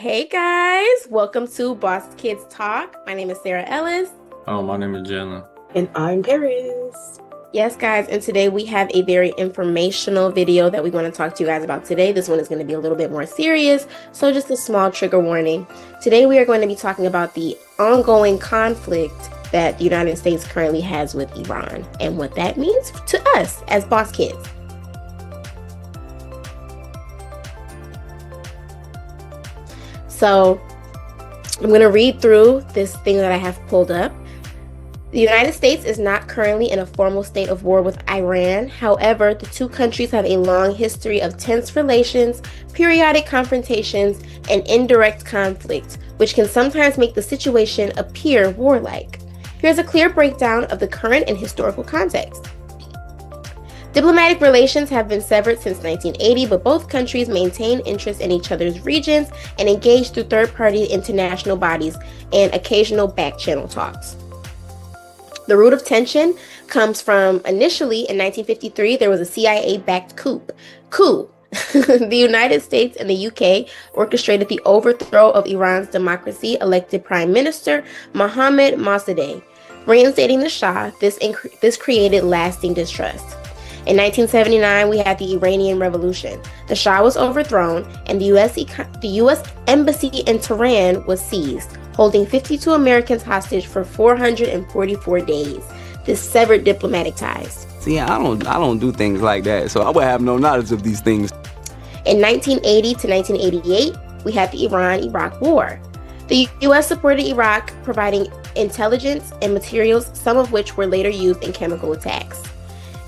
Hey guys, welcome to Boss Kids Talk. My name is Sarah Ellis. Oh, my name is Jalen. And I'm Paris. Yes, guys, and today we have a very informational video that we want to talk to you guys about today. This one is going to be a little bit more serious, so just a small trigger warning. Today we are going to be talking about the ongoing conflict that the United States currently has with Iran and what that means to us as Boss Kids. So I'm going to read through this thing that I have pulled up. The United States is not currently in a formal state of war with Iran. However, the two countries have a long history of tense relations, periodic confrontations, and indirect conflict, which can sometimes make the situation appear warlike. Here's a clear breakdown of the current and historical context. Diplomatic relations have been severed since 1980, but both countries maintain interest in each other's regions and engage through third-party international bodies and occasional back-channel talks. The root of tension comes from initially in 1953, there was a CIA-backed coup. The United States and the UK orchestrated the overthrow of Iran's democracy-elected Prime Minister Mohammad Mossadegh. Reinstating the Shah, this created lasting distrust. In 1979, we had the Iranian Revolution. The Shah was overthrown, and the U.S. embassy in Tehran was seized, holding 52 Americans hostage for 444 days. This severed diplomatic ties. See, I don't do things like that, so I would have no knowledge of these things. In 1980 to 1988, we had the Iran-Iraq War. The U.S. supported Iraq, providing intelligence and materials, some of which were later used in chemical attacks.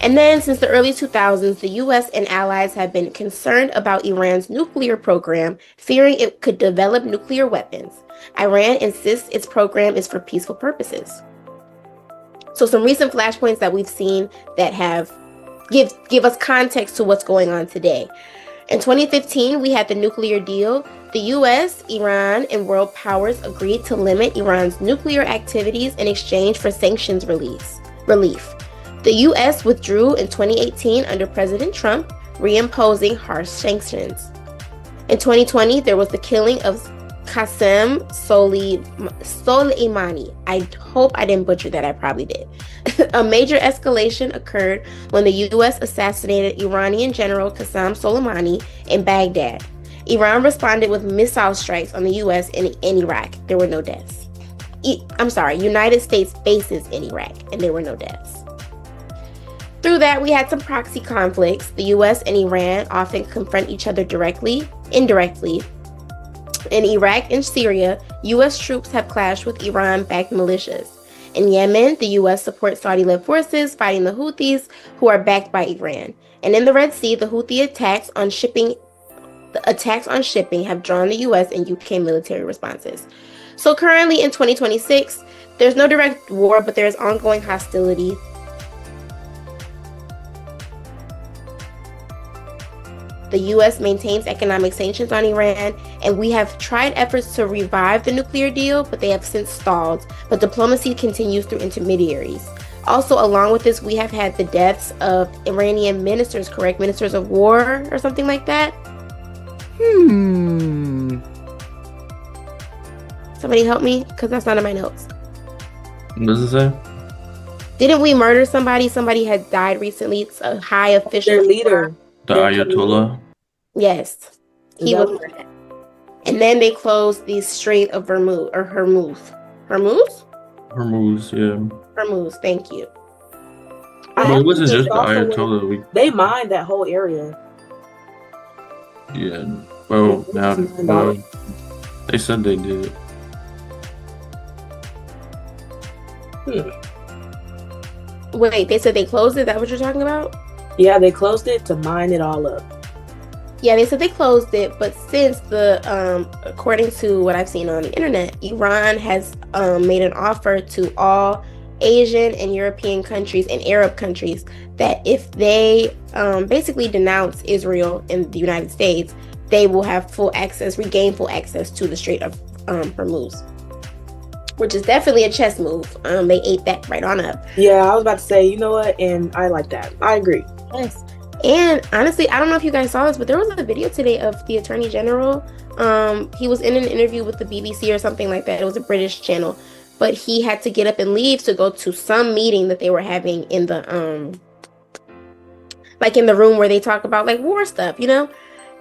And then, since the early 2000s, the U.S. and allies have been concerned about Iran's nuclear program, fearing it could develop nuclear weapons. Iran insists its program is for peaceful purposes. So some recent flashpoints that we've seen that give us context to what's going on today. In 2015, we had the nuclear deal. The U.S., Iran, and world powers agreed to limit Iran's nuclear activities in exchange for sanctions relief. The U.S. withdrew in 2018 under President Trump, reimposing harsh sanctions. In 2020, there was the killing of Qasem Soleimani. I hope I didn't butcher that, I probably did. A major escalation occurred when the U.S. assassinated Iranian General Qasem Soleimani in Baghdad. Iran responded with missile strikes on the U.S. in Iraq. There were no deaths. United States bases in Iraq, and there were no deaths. Through that, we had some proxy conflicts. The U.S. and Iran often confront each other directly, indirectly. In Iraq and Syria, U.S. troops have clashed with Iran-backed militias. In Yemen, the U.S. supports Saudi-led forces fighting the Houthis, who are backed by Iran. And in the Red Sea, the Houthi attacks on shipping have drawn the U.S. and UK military responses. So currently in 2026, there's no direct war, but there is ongoing hostility. The U.S. maintains economic sanctions on Iran, and we have tried efforts to revive the nuclear deal, but they have since stalled. But diplomacy continues through intermediaries. Also, along with this, we have had the deaths of Iranian ministers, ministers of war or something like that. Somebody help me, because that's not in my notes. What does it say? Didn't we murder somebody? Somebody had died recently. It's a high official. Their leader. The Ayatollah? Yes, he was murdered. And then they closed the Strait of Hormuz. Hormuz, yeah. Hormuz, thank you. But it wasn't just the Ayatollah. They mined that whole area. Yeah. Well, they said they did. Wait, they said they closed it? Is that what you're talking about? Yeah, they closed it to mine it all up. Yeah, they said they closed it, but since according to what I've seen on the internet, Iran has made an offer to all Asian and European countries and Arab countries that if they basically denounce Israel and the United States, they will have regain full access to the Strait of Hormuz, which is definitely a chess move. They ate that right on up. Yeah, I was about to say, you know what? And I like that. I agree. Yes. And honestly, I don't know if you guys saw this, but there was a video today of the Attorney General He was in an interview with the BBC or something like that. It was a British channel, but he had to get up and leave to go to some meeting that they were having in the like in the room where they talk about like war stuff, you know?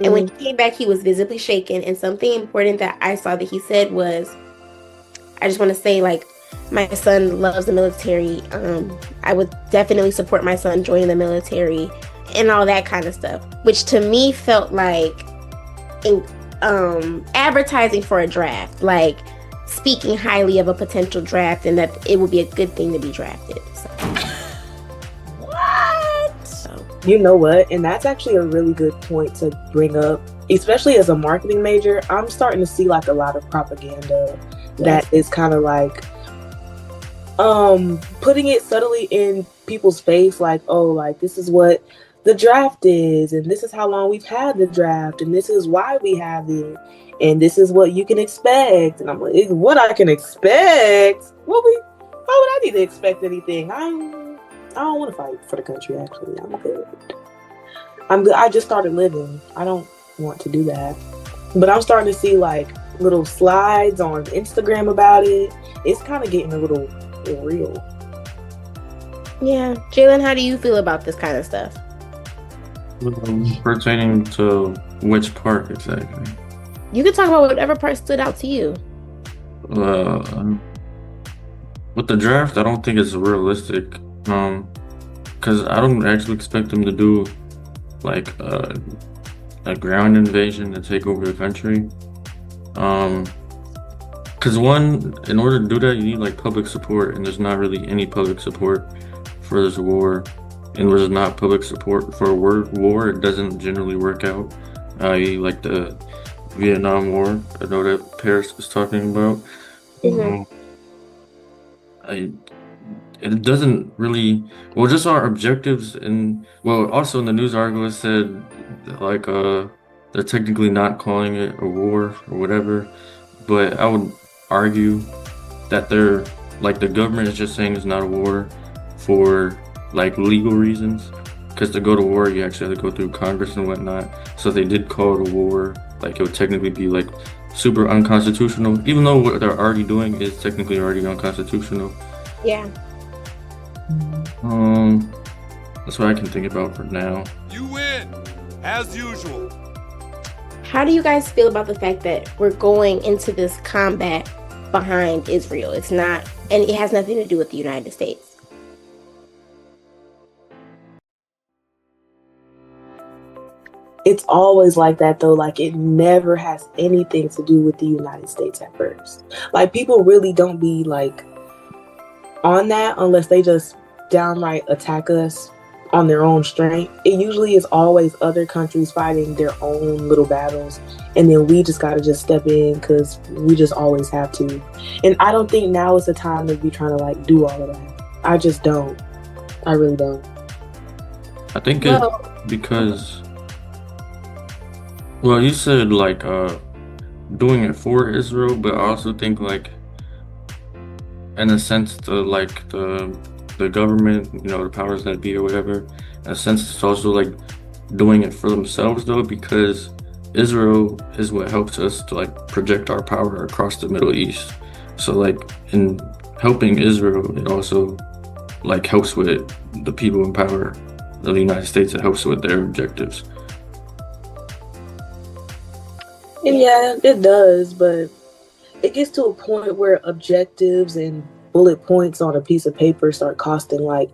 And when he came back, he was visibly shaken. And something important that I saw that he said was, I just want to say, like, my son loves the military. I would definitely support my son joining the military and all that kind of stuff, which to me felt like advertising for a draft, like speaking highly of a potential draft and that it would be a good thing to be drafted. So. You know what? And that's actually a really good point to bring up, especially as a marketing major. I'm starting to see like a lot of propaganda that is kind of like putting it subtly in people's face, like, oh, like this is what the draft is, and this is how long we've had the draft, and this is why we have it, and this is what you can expect. And I'm like, what I can expect? Why would I need to expect anything? I don't want to fight for the country, actually. I'm good. I just started living. I don't want to do that. But I'm starting to see like little slides on Instagram about it. It's kind of getting a little real. Yeah. Jalen, how do you feel about this kind of stuff? Pertaining to which part exactly? You can talk about whatever part stood out to you. With the draft, I don't think it's realistic. Because I don't actually expect them to do like a ground invasion to take over the country. Because one, in order to do that, you need like public support, and there's not really any public support for this war. And there's not public support for a war. It doesn't generally work out. Like the Vietnam War, I know that Paris was talking about. It doesn't really, well, just our objectives, and well, also in the news article it said like they're technically not calling it a war or whatever, but I would argue that they're like, the government is just saying it's not a war for like legal reasons, because to go to war you actually have to go through Congress and whatnot. So if they did call it a war, like it would technically be like super unconstitutional, even though what they're already doing is technically already unconstitutional. Yeah. That's what I can think about for now. You win, as usual. How do you guys feel about the fact that we're going into this combat behind Israel? It's not, and it has nothing to do with the United States. It's always like that though. Like it never has anything to do with the United States at first. Like people really don't be like on that unless they just downright attack us on their own strength. It usually is always other countries fighting their own little battles, and then we just gotta just step in because we just always have to. And I don't think now is the time to be trying to like do all of that. I just don't. I really don't. I think it's because, well, you said like doing it for Israel, but I also think like in a sense the government, you know, the powers that be or whatever, in a sense it's also like doing it for themselves though, because Israel is what helps us to like project our power across the Middle East. So like in helping Israel, it also like helps with the people in power of the United States. It helps with their objectives. And yeah, it does, but it gets to a point where objectives and bullet points on a piece of paper start costing like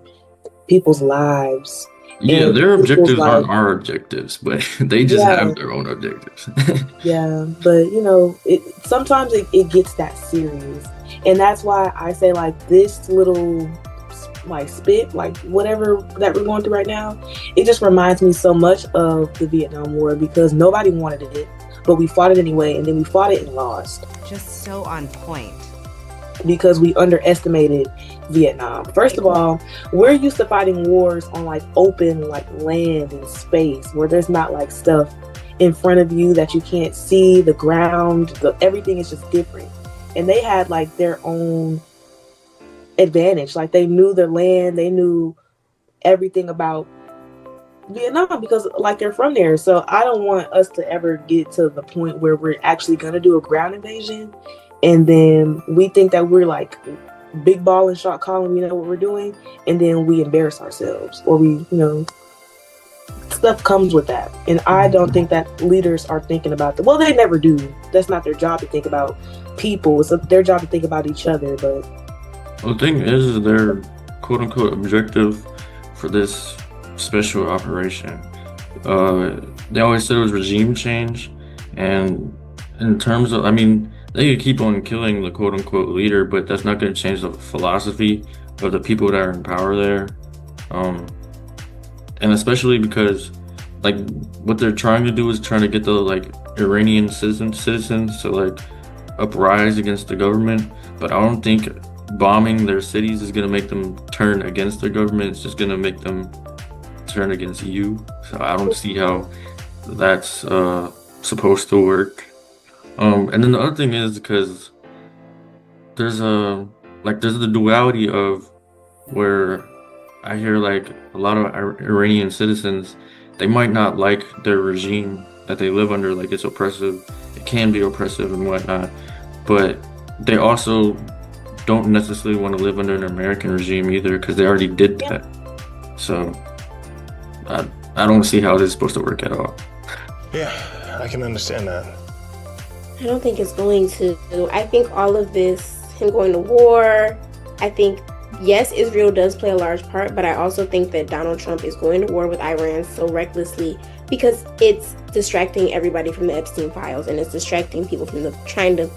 people's lives. Yeah, their objectives aren't our objectives, but they just have their own objectives. Yeah, but you know, sometimes it gets that serious. And that's why I say like this little like spit, like whatever that we're going through right now, it just reminds me so much of the Vietnam War, because nobody wanted it, but we fought it anyway, and then we fought it and lost. Just so on point. Because we underestimated Vietnam. First of all, we're used to fighting wars on like open like land and space where there's not like stuff in front of you that you can't see, the ground, everything is just different. And they had like their own advantage. Like they knew their land, they knew everything about Vietnam because like they're from there. So I don't want us to ever get to the point where we're actually gonna do a ground invasion, and then we think that we're like big ball and shot calling. We know what we're doing, and then we embarrass ourselves, or we, stuff comes with that. And I don't think that leaders are thinking about that. Well, they never do. That's not their job to think about people. It's their job to think about each other. But Well, the thing is, their quote unquote objective for this special operation, they always said it was regime change. And in terms of, I mean, they could keep on killing the quote unquote leader, but that's not going to change the philosophy of the people that are in power there. And especially because, like, what they're trying to do is trying to get the, like, Iranian citizens to, like, uprise against the government. But I don't think bombing their cities is going to make them turn against their government. It's just going to make them turn against you. So I don't see how that's supposed to work. And then the other thing is because there's the duality of where I hear like a lot of Iranian citizens, they might not like their regime that they live under, like it's oppressive, it can be oppressive and whatnot, but they also don't necessarily want to live under an American regime either because they already did that. So I don't see how this is supposed to work at all. Yeah, I can understand that. I don't think it's going to. I think all of this, him going to war, I think, yes, Israel does play a large part, but I also think that Donald Trump is going to war with Iran so recklessly because it's distracting everybody from the Epstein files, and it's distracting people from the trying to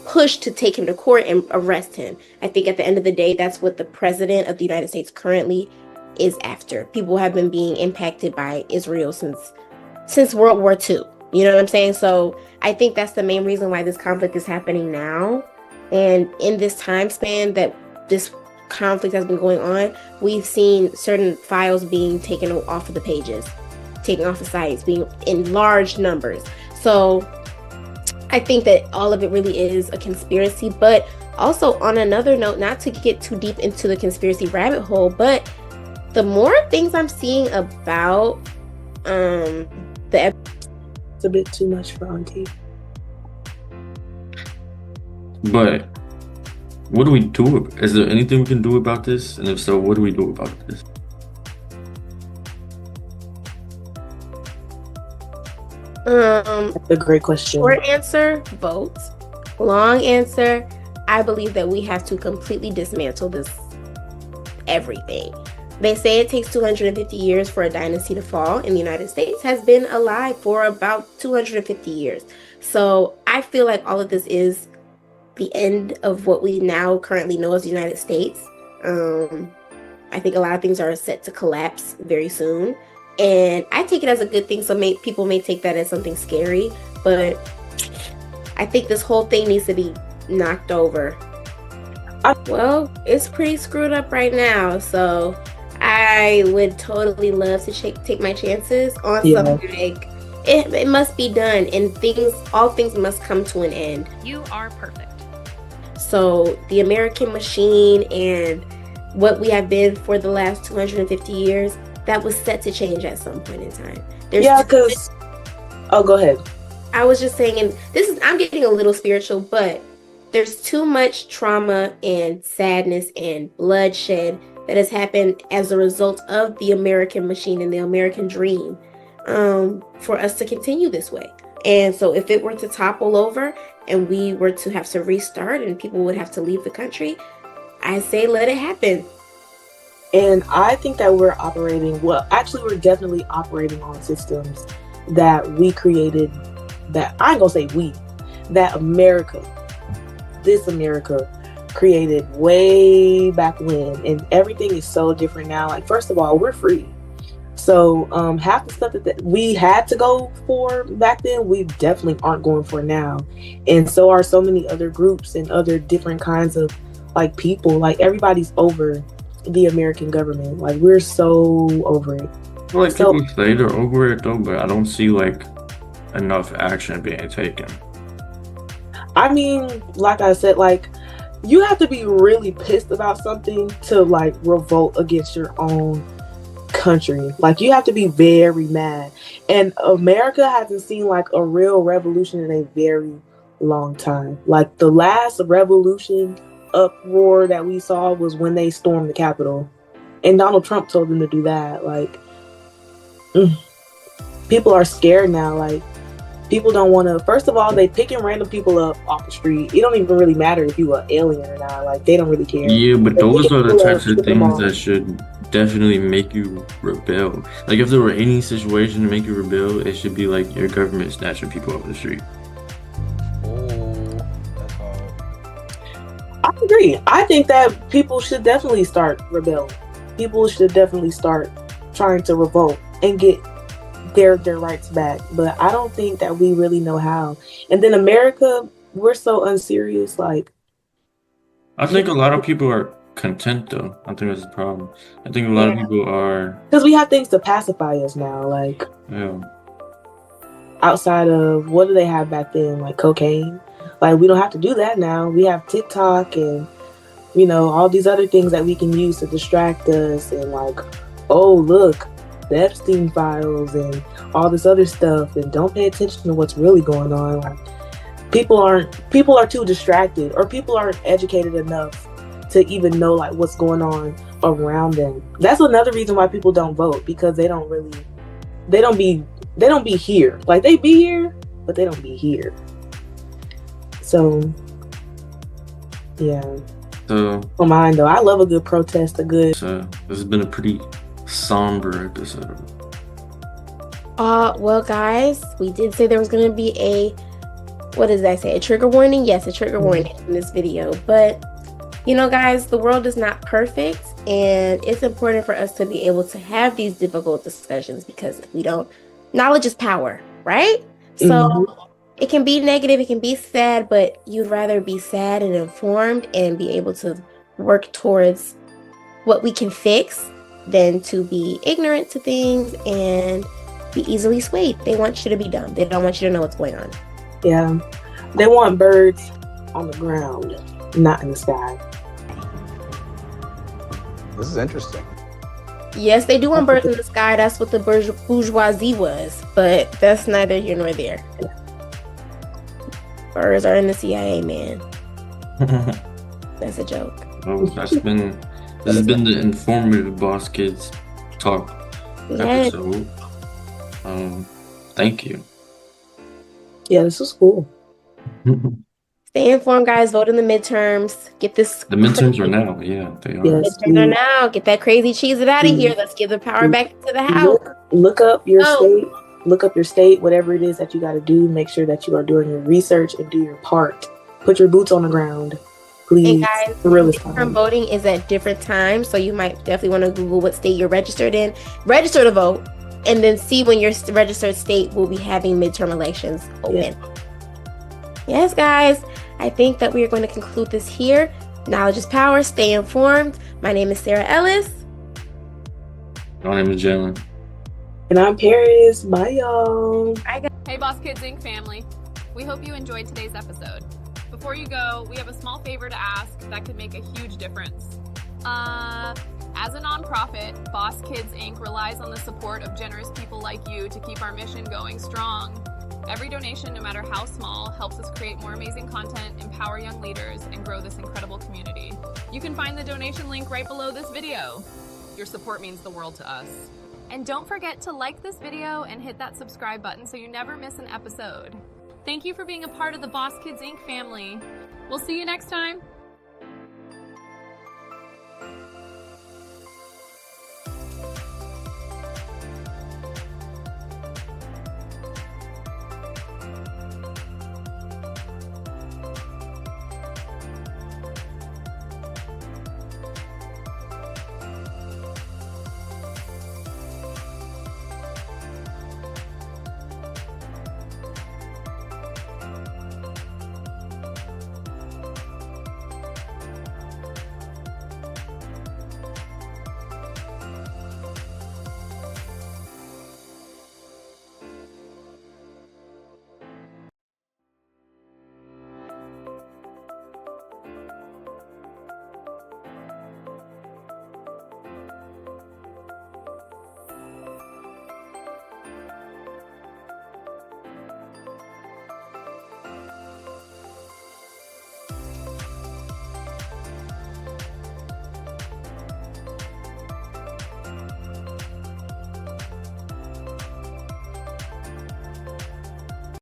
push to take him to court and arrest him. I think at the end of the day, that's what the president of the United States currently is after. People have been being impacted by Israel since World War II. You know what I'm saying? So I think that's the main reason why this conflict is happening now. And in this time span that this conflict has been going on, we've seen certain files being taken off of the pages, taken off the sites, being in large numbers. So I think that all of it really is a conspiracy. But also on another note, not to get too deep into the conspiracy rabbit hole, but the more things I'm seeing about it's a bit too much for Auntie. But what do we do? Is there anything we can do about this? And if so, what do we do about this? That's a great question. Short answer, vote. Long answer, I believe that we have to completely dismantle this everything. They say it takes 250 years for a dynasty to fall, and the United States has been alive for about 250 years. So I feel like all of this is the end of what we now currently know as the United States. I think a lot of things are set to collapse very soon. And I take it as a good thing. So people may take that as something scary, but I think this whole thing needs to be knocked over. Well, it's pretty screwed up right now. So I would totally love to take my chances on something like it must be done, and all things must come to an end. You are perfect. So the American machine and what we have been for the last 250 years, that was set to change at some point in time. Go ahead. I was just saying, and I'm getting a little spiritual, but there's too much trauma and sadness and bloodshed that has happened as a result of the American machine and the American dream, for us to continue this way. And so if it were to topple over and we were to have to restart and people would have to leave the country, I say let it happen. And I think that we're definitely operating on systems that we created, that I ain't gonna say we, that this America created way back when, and everything is so different now. Like, first of all, we're free. So half the stuff that we had to go for back then, we definitely aren't going for now. And so are so many other groups and other different kinds of like people. Like, everybody's over the American government. Like, we're so over it. Well, like, people say they're over it though, but I don't see like enough action being taken. I mean, like I said, like, you have to be really pissed about something to like revolt against your own country. Like, you have to be very mad. And America hasn't seen like a real revolution in a very long time. Like, the last revolution uproar that we saw was when they stormed the Capitol. And Donald Trump told them to do that. Like, people are scared now. Like, people don't want to. First of all, they picking random people up off the street. It don't even really matter if you are alien or not. Like, they don't really care. Yeah, but They those picking are the people types up, of shoot them things off. that should definitely make you rebel. Like, if there were any situation to make you rebel, it should be like your government snatching people off the street. Oh, that's hard. I agree. I think that people should definitely start rebelling. People should definitely start trying to revolt and get their rights back. But I don't think that we really know how. And then America, we're so unserious. Like, I think a lot of people are content though. I think that's the problem. I think a lot of Yeah. people are, because we have things to pacify us now. Like, yeah. outside of what do they have back then? Like cocaine. Like, we don't have to do that now. We have TikTok and, you know, all these other things that we can use to distract us. And like, oh, look, the Epstein files and all this other stuff. And don't pay attention to what's really going on. Like, people are too distracted, or people aren't educated enough to even know like what's going on around them. That's another reason why people don't vote, because they don't be here. Like, they be here, but they don't be here. So yeah. So Don't mind though. I love a good protest, a good this has been a pretty somber episode. Well, guys, we did say there was going to be what does that say? A trigger warning? Yes, a trigger warning in this video. But, you know, guys, the world is not perfect, and it's important for us to be able to have these difficult discussions, because if we don't, knowledge is power, right? So it can be negative, it can be sad, but you'd rather be sad and informed and be able to work towards what we can fix than to be ignorant to things and be easily swayed. They want you to be dumb. They don't want you to know what's going on. yeah. They want birds on the ground, not in the sky. This is interesting. Yes, they do want birds in the sky. That's what the bourgeoisie was, but that's neither here nor there. Birds are in the CIA, man. That's a joke. Well, this has been the informative Boss Kids Talk Yes. episode. Thank you. Yeah, this was cool. Stay informed, guys. Vote in the midterms. Get this. The midterms are now. Yeah, they are. Yes. Midterms are now. Get that crazy cheese out of here. Let's give the power back to the house. Look up your Oh. state. Look up your state, whatever it is that you got to do. Make sure that you are doing your research and do your part. Put your boots on the ground, please. And guys, For real this midterm time. voting is at different times, so you might definitely want to Google what state you're registered in, register to vote, and then see when your registered state will be having midterm elections open. Yes, guys, I think that we are going to conclude this here. Knowledge is power. Stay informed. My name is Sarah Ellis. My name is Jalen. And I'm Paris. Bye, y'all. Hey Boss Kids Inc. family. We hope you enjoyed today's episode. Before you go, we have a small favor to ask that could make a huge difference. As a nonprofit, Boss Kids Inc. relies on the support of generous people like you to keep our mission going strong. Every donation, no matter how small, helps us create more amazing content, empower young leaders, and grow this incredible community. You can find the donation link right below this video. Your support means the world to us. And don't forget to like this video and hit that subscribe button so you never miss an episode. Thank you for being a part of the Boss Kids Inc. family. We'll see you next time.